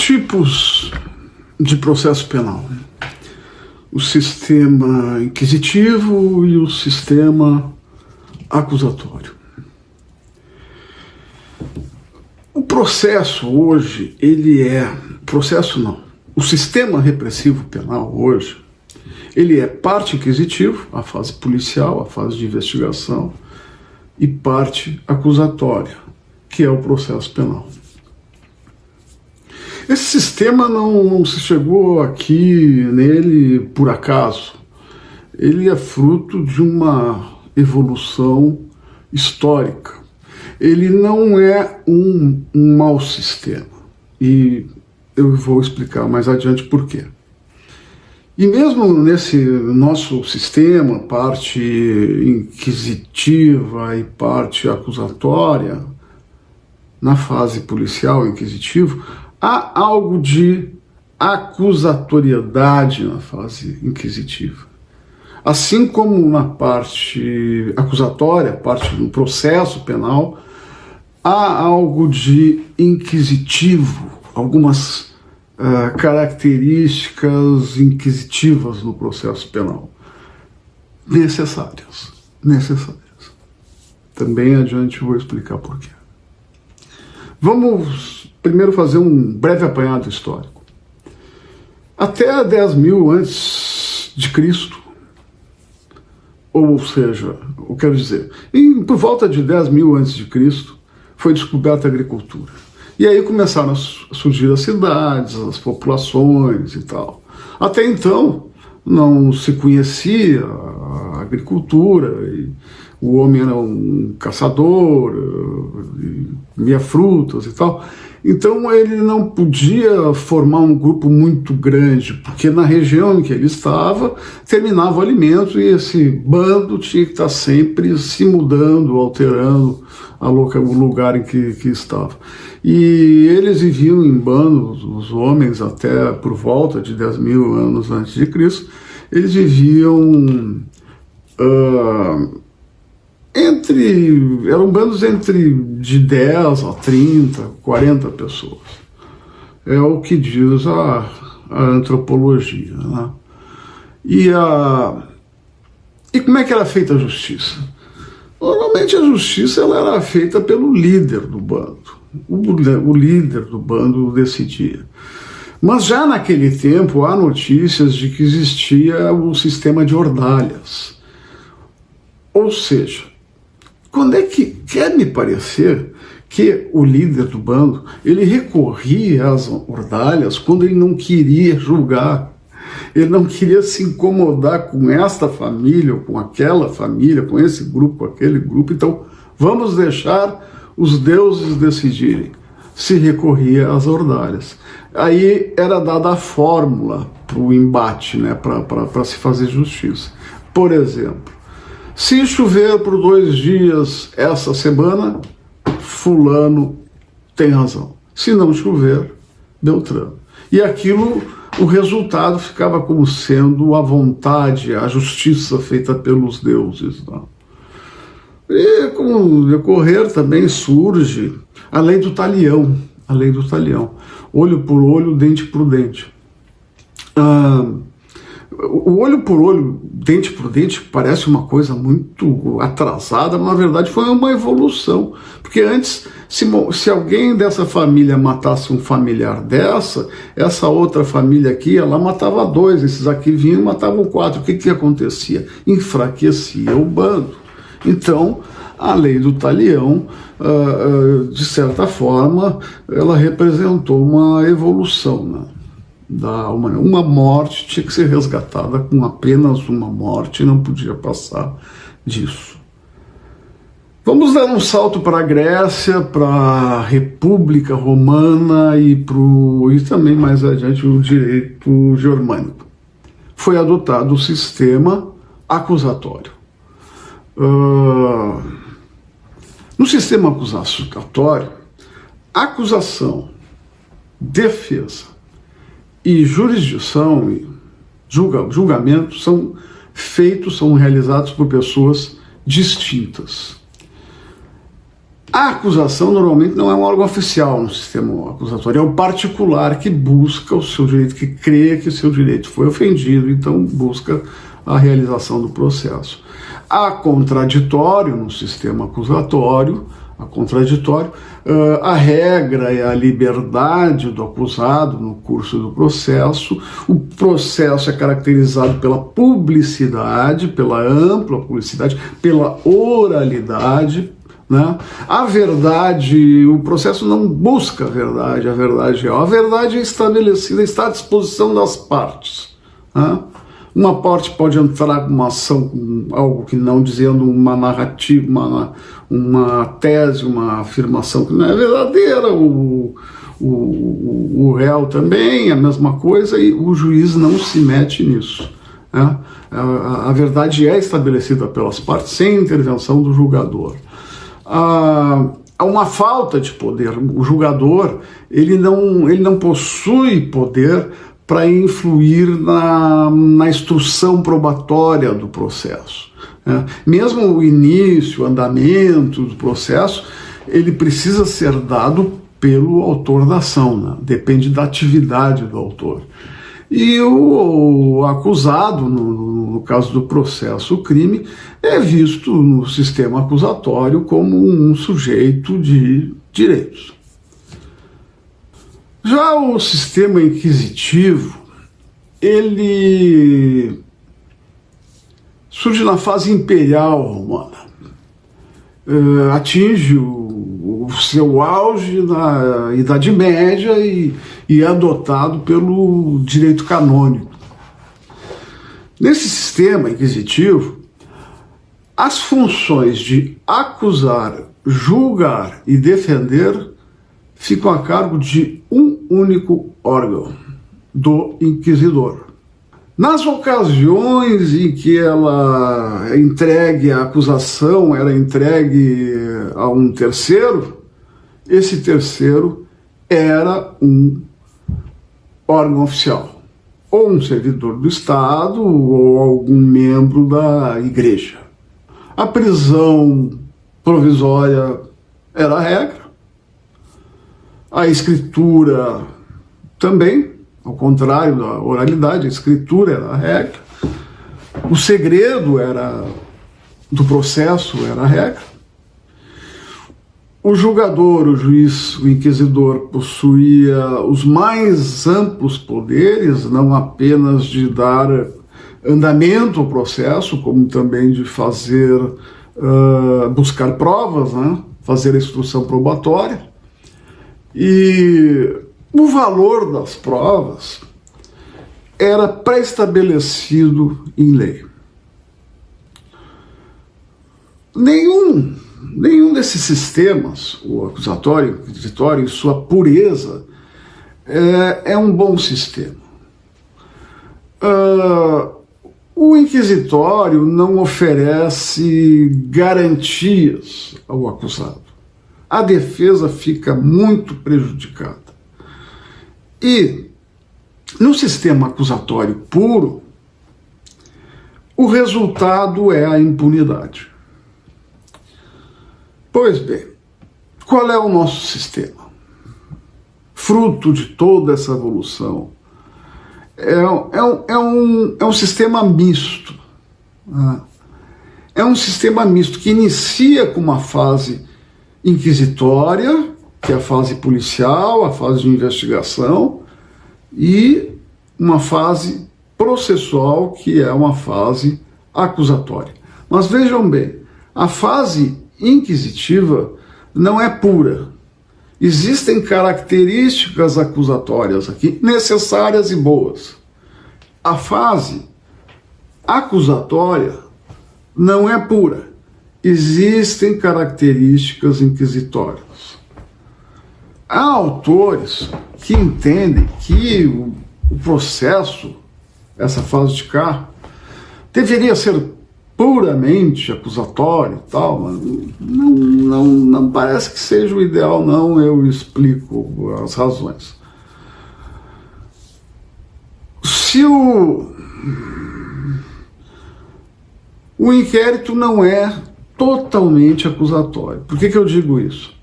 Tipos de processo penal: o sistema inquisitivo e o sistema acusatório. O processo hoje, o sistema repressivo penal hoje, ele é parte inquisitivo, a fase policial, a fase de investigação, e parte acusatória, que é o processo penal. Esse sistema não se chegou aqui nele por acaso. Ele é fruto de uma evolução histórica. Ele não é um mau sistema. E eu vou explicar mais adiante por quê. E mesmo nesse nosso sistema, parte inquisitiva e parte acusatória, na fase policial inquisitivo, há algo de acusatoriedade na fase inquisitiva. Assim como na parte acusatória, parte do processo penal, há algo de inquisitivo, algumas características inquisitivas no processo penal. Necessárias. Também adiante vou explicar por quê. Vamos primeiro fazer um breve apanhado histórico. Até 10.000 antes de Cristo, ou seja, eu quero dizer, por volta de 10.000 antes de Cristo, foi descoberta a agricultura. E aí começaram a surgir as cidades, as populações e tal. Até então não se conhecia a agricultura, e o homem era um caçador, comia frutas e tal. Então ele não podia formar um grupo muito grande, porque na região em que ele estava, terminava o alimento e esse bando tinha que estar sempre se mudando, alterando o lugar em que estava. E eles viviam em bandos, os homens, até por volta de 10.000 anos antes de Cristo, eles viviam eram bandos de 10 a 30, 40 pessoas. É o que diz a antropologia, né? E como é que era feita a justiça? Normalmente a justiça ela era feita pelo líder do bando. O líder do bando decidia. Mas já naquele tempo há notícias de que existia um sistema de ordalhas. Ou seja, quando é que quer me parecer que o líder do bando ele recorria às ordalhas quando ele não queria julgar, ele não queria se incomodar com esta família, ou com aquela família, com esse grupo, com aquele grupo, então vamos deixar os deuses decidirem. Se recorria às ordalhas. Aí era dada a fórmula para o embate, né, para se fazer justiça. Por exemplo, se chover por 2 dias essa semana, fulano tem razão. Se não chover, Beltrano. E aquilo, o resultado ficava como sendo a vontade, a justiça feita pelos deuses. Não? E com o decorrer também surge a lei do talião. A lei do talião. Olho por olho, dente por dente. O olho por olho, dente por dente, parece uma coisa muito atrasada, mas na verdade foi uma evolução. Porque antes, se alguém dessa família matasse um familiar essa outra família aqui, ela matava 2, esses aqui vinham e matavam 4. O que acontecia? Enfraquecia o bando. Então, a lei do talião, de certa forma, ela representou uma evolução, né? Uma morte tinha que ser resgatada com apenas uma morte, não podia passar disso. Vamos dar um salto para a Grécia, para a República Romana e também mais adiante o direito germânico. Foi adotado o sistema acusatório. No sistema acusatório, acusação, defesa e jurisdição e julgamento são realizados por pessoas distintas. A acusação normalmente não é um órgão oficial no sistema acusatório, é um particular que busca o seu direito, que crê que o seu direito foi ofendido, então busca a realização do processo. Há contraditório no sistema acusatório, a regra é a liberdade do acusado no curso do processo. O processo é caracterizado pela publicidade, pela ampla publicidade, pela oralidade, né? A verdade, o processo não busca a verdade real. A verdade é estabelecida, está à disposição das partes, né? Uma parte pode entrar com uma ação, com algo que não, dizendo uma narrativa, uma tese, uma afirmação que não é verdadeira, o réu também, a mesma coisa, e o juiz não se mete nisso, né? A verdade é estabelecida pelas partes sem intervenção do julgador. Há uma falta de poder. O julgador ele não possui poder para influir na instrução probatória do processo, né? Mesmo o início, o andamento do processo, ele precisa ser dado pelo autor da ação, né? Depende da atividade do autor. E o acusado, no caso do processo crime, é visto no sistema acusatório como um sujeito de direitos. Já o sistema inquisitivo, ele surge na fase imperial romana, atinge o seu auge na Idade Média e é adotado pelo direito canônico. Nesse sistema inquisitivo, as funções de acusar, julgar e defender ficam a cargo de um único órgão, do inquisidor. Nas ocasiões em que ela entregue a acusação, era entregue a um terceiro, esse terceiro era um órgão oficial, ou um servidor do Estado, ou algum membro da igreja. A prisão provisória era a regra, a escritura também, ao contrário da oralidade, a escritura era a regra, o segredo do processo era a regra. O julgador, o juiz, o inquisidor possuía os mais amplos poderes, não apenas de dar andamento ao processo, como também de buscar provas, né? Fazer a instrução probatória. E o valor das provas era pré-estabelecido em lei. Nenhum desses sistemas, o acusatório, o inquisitório, em sua pureza, é um bom sistema. O inquisitório não oferece garantias ao acusado. A defesa fica muito prejudicada. E, no sistema acusatório puro, o resultado é a impunidade. Pois bem, qual é o nosso sistema? Fruto de toda essa evolução, é um sistema misto. Né? É um sistema misto que inicia com uma fase inquisitória, que é a fase policial, a fase de investigação, e uma fase processual, que é uma fase acusatória. Mas vejam bem, a fase inquisitiva não é pura. Existem características acusatórias aqui, necessárias e boas. A fase acusatória não é pura. Existem características inquisitórias. Há autores que entendem que o processo, essa fase de cá, deveria ser puramente acusatório e tal, mas não parece que seja o ideal, não. Eu explico as razões. Se o inquérito não é totalmente acusatório. Por que eu digo isso?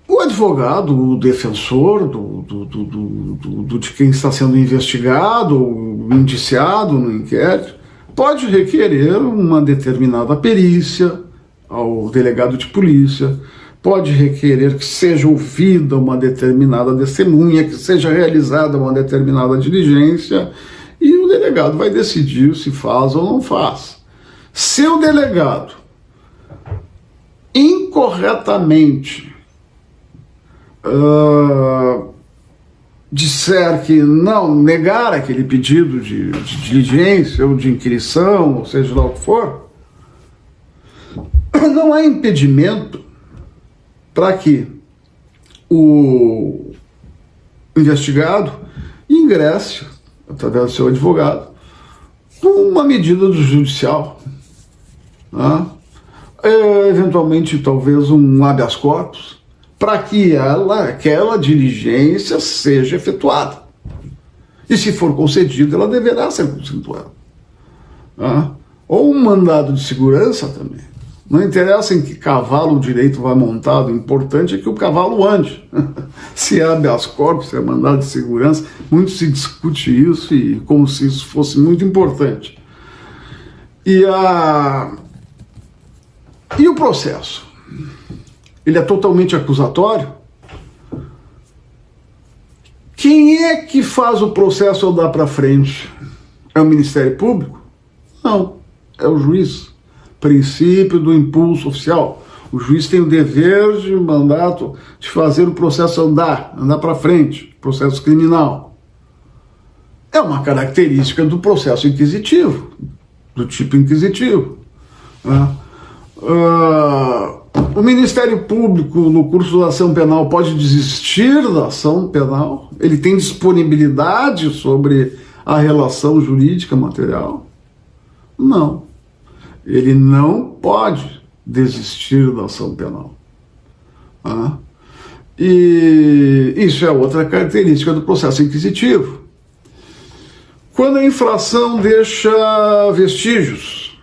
O advogado, o defensor de quem está sendo investigado ou indiciado no inquérito, pode requerer uma determinada perícia ao delegado de polícia, pode requerer que seja ouvida uma determinada testemunha, que seja realizada uma determinada diligência, e o delegado vai decidir se faz ou não faz. Se o delegado incorretamente disser que não, negar aquele pedido de diligência ou de inquirição, ou seja lá o que for, não há impedimento para que o investigado ingresse, através do seu advogado, com uma medida do judicial, né? Eventualmente talvez um habeas corpus, para que aquela diligência seja efetuada. E se for concedida, ela deverá ser concedida. Né? Ou um mandado de segurança também. Não interessa em que cavalo o direito vai montado, o importante é que o cavalo ande. Se é habeas corpus, se é mandado de segurança, muito se discute isso, e como se isso fosse muito importante. E o processo? Ele é totalmente acusatório? Quem é que faz o processo andar para frente? É o Ministério Público? Não, é o juiz. Princípio do impulso oficial. O juiz tem o dever de mandato de fazer o processo andar para frente, processo criminal. É uma característica do processo inquisitivo, do tipo inquisitivo. Né? O Ministério Público, no curso da ação penal, pode desistir da ação penal? Ele tem disponibilidade sobre a relação jurídica material? Não. Ele não pode desistir da ação penal. E isso é outra característica do processo inquisitivo. Quando a infração deixa vestígios,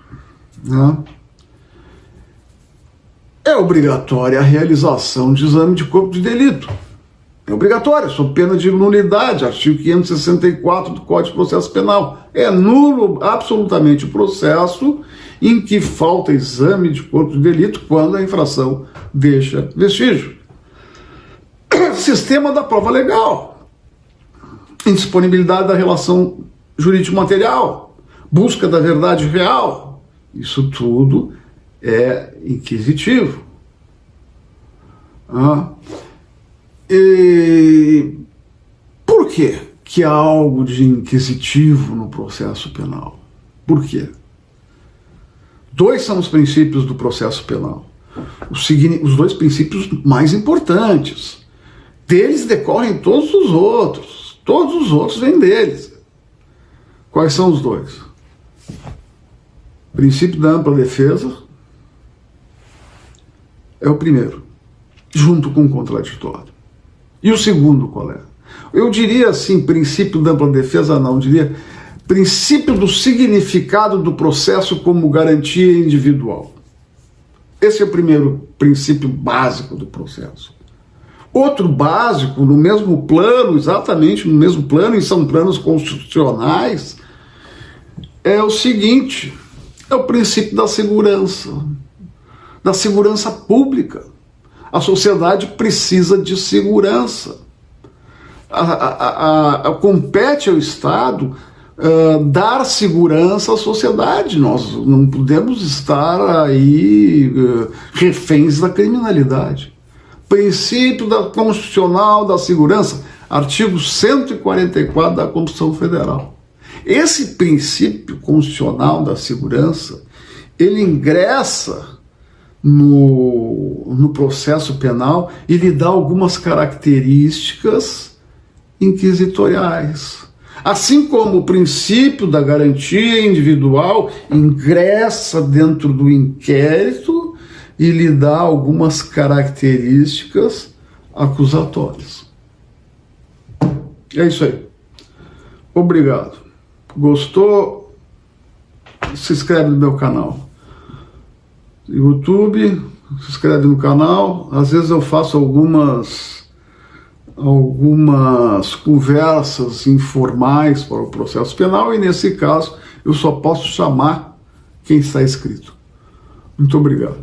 é obrigatória a realização de exame de corpo de delito. É obrigatório, sob pena de nulidade, artigo 564 do Código de Processo Penal. É nulo absolutamente o processo em que falta exame de corpo de delito quando a infração deixa vestígio. Sistema da prova legal, indisponibilidade da relação jurídico-material, busca da verdade real, isso tudo é inquisitivo. E por quê que há algo de inquisitivo no processo penal? Por quê? Dois são os princípios do processo penal. Os dois princípios mais importantes. Deles decorrem todos os outros. Todos os outros vêm deles. Quais são os dois? Princípio da ampla defesa é o primeiro, junto com o contraditório. E o segundo qual é? Eu diria assim, princípio da ampla defesa não, eu diria princípio do significado do processo como garantia individual. Esse é o primeiro princípio básico do processo. Outro básico, no mesmo plano, exatamente no mesmo plano, e são planos constitucionais, é o seguinte, é o princípio da segurança pública. A sociedade precisa de segurança. Compete ao Estado dar segurança à sociedade. Nós não podemos estar aí reféns da criminalidade. Princípio constitucional da segurança, artigo 144 da Constituição Federal. Esse princípio constitucional da segurança, ele ingressa no processo penal e lhe dá algumas características inquisitoriais. Assim como o princípio da garantia individual ingressa dentro do inquérito e lhe dá algumas características acusatórias. É isso aí. Obrigado. Gostou? se inscreve no meu canal. YouTube, se inscreve no canal. Às vezes eu faço algumas conversas informais para o processo penal, e nesse caso eu só posso chamar quem está inscrito. Muito obrigado.